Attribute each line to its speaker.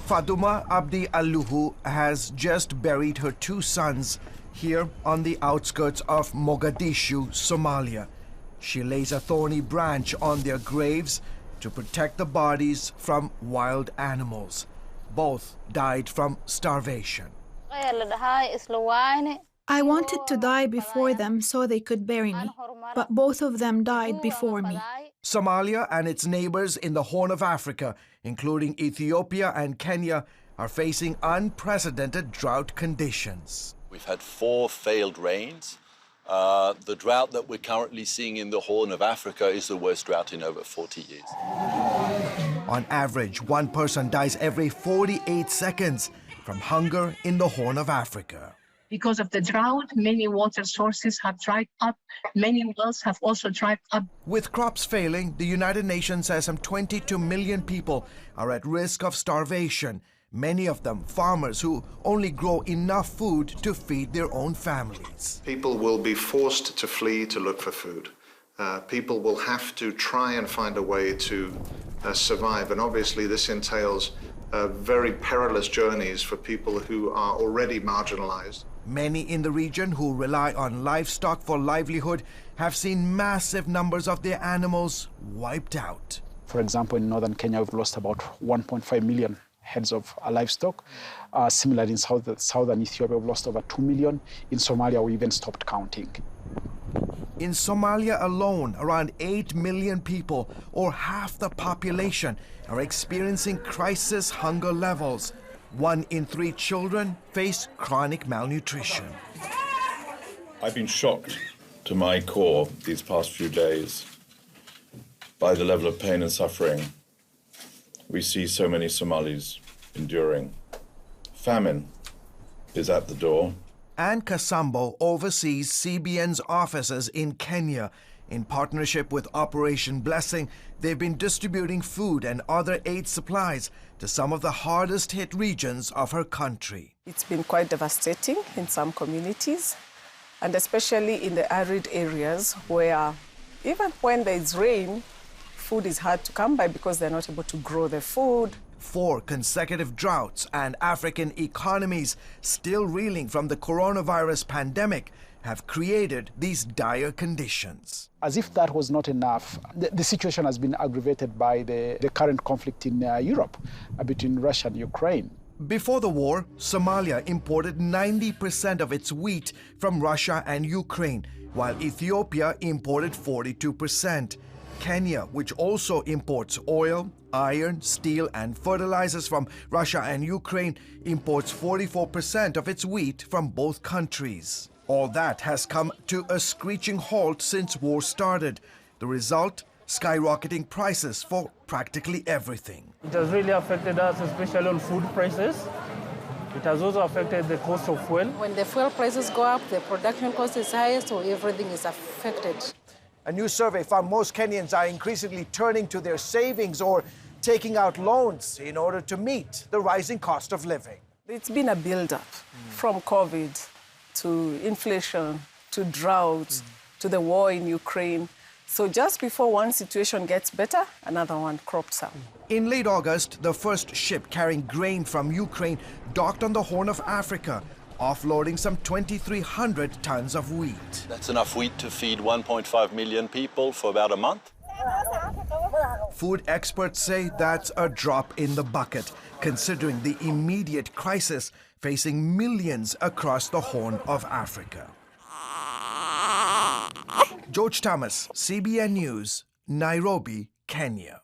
Speaker 1: Fadumo Abdi Aliyow has just buried her two sons here on the outskirts of Mogadishu, Somalia. She lays a thorny branch on their graves to protect the bodies from wild animals. Both died from starvation.
Speaker 2: I wanted to die before them so they could bury me, but both of them died before me.
Speaker 1: Somalia and its neighbors in the Horn of Africa, including Ethiopia and Kenya, are facing unprecedented drought conditions.
Speaker 3: We've had 4 failed rains. The drought that we're currently seeing in the Horn of Africa is the worst drought in over 40 years.
Speaker 1: On average, one person dies every 48 seconds from hunger in the Horn of Africa.
Speaker 4: Because of the drought, many water sources have dried up. Many wells have also dried up.
Speaker 1: With crops failing, the United Nations says some 22 million people are at risk of starvation. Many of them farmers who only grow enough food to feed their own families.
Speaker 5: People will be forced to flee to look for food. People will have to try and find a way to survive. And obviously this entails very perilous journeys for people who are already marginalized.
Speaker 1: Many in the region who rely on livestock for livelihood have seen massive numbers of their animals wiped out.
Speaker 6: For example, in northern Kenya, we've lost about 1.5 million heads of livestock. Similarly, in southern Ethiopia, we've lost over 2 million. In Somalia, we even stopped counting.
Speaker 1: In Somalia alone, around 8 million people, or half the population, are experiencing crisis hunger levels. 1 in 3 children face chronic malnutrition.
Speaker 7: I've been shocked to my core these past few days by the level of pain and suffering we see so many Somalis enduring. Famine is at the door.
Speaker 1: Anne Kasambo oversees CBN's offices in Kenya. In partnership with Operation Blessing, they've been distributing food and other aid supplies to some of the hardest hit regions of her country.
Speaker 8: It's been quite devastating in some communities, and especially in the arid areas where even when there's rain, food is hard to come by because they're not able to grow their food.
Speaker 1: 4 consecutive droughts and African economies still reeling from the coronavirus pandemic have created these dire conditions.
Speaker 6: As if that was not enough, the situation has been aggravated by the current conflict in Europe between Russia and Ukraine.
Speaker 1: Before the war, Somalia imported 90% of its wheat from Russia and Ukraine, while Ethiopia imported 42%. Kenya, which also imports oil, iron, steel, and fertilizers from Russia and Ukraine, imports 44% of its wheat from both countries. All that has come to a screeching halt since war started. The result? Skyrocketing prices for practically everything.
Speaker 9: It has really affected us, especially on food prices. It has also affected the cost of fuel.
Speaker 10: When the fuel prices go up, the production cost is higher, so everything is affected.
Speaker 1: A new survey found most Kenyans are increasingly turning to their savings or taking out loans in order to meet the rising cost of living.
Speaker 8: It's been a build-up from COVID to inflation, to drought, to the war in Ukraine. So just before one situation gets better, another one crops up.
Speaker 1: In late August, the first ship carrying grain from Ukraine docked on the Horn of Africa, offloading some 2,300 tons of wheat.
Speaker 3: That's enough wheat to feed 1.5 million people for about a month.
Speaker 1: Food experts say that's a drop in the bucket, considering the immediate crisis facing millions across the Horn of Africa. George Thomas, CBN News, Nairobi, Kenya.